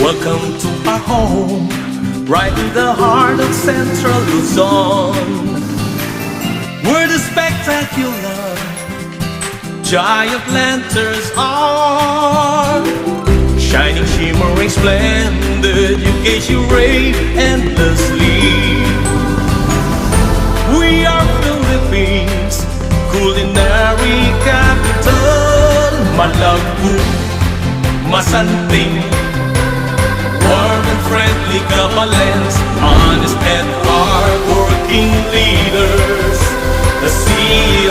Welcome to our home, right in the heart of Central Luzon, where the spectacular giant lanterns are shining, shimmering, splendid. You gaze, you rave endlessly. We are Philippines, culinary capital. Malagul, masanting, warm and friendly kabalens, honest and hard-working leaders. The sea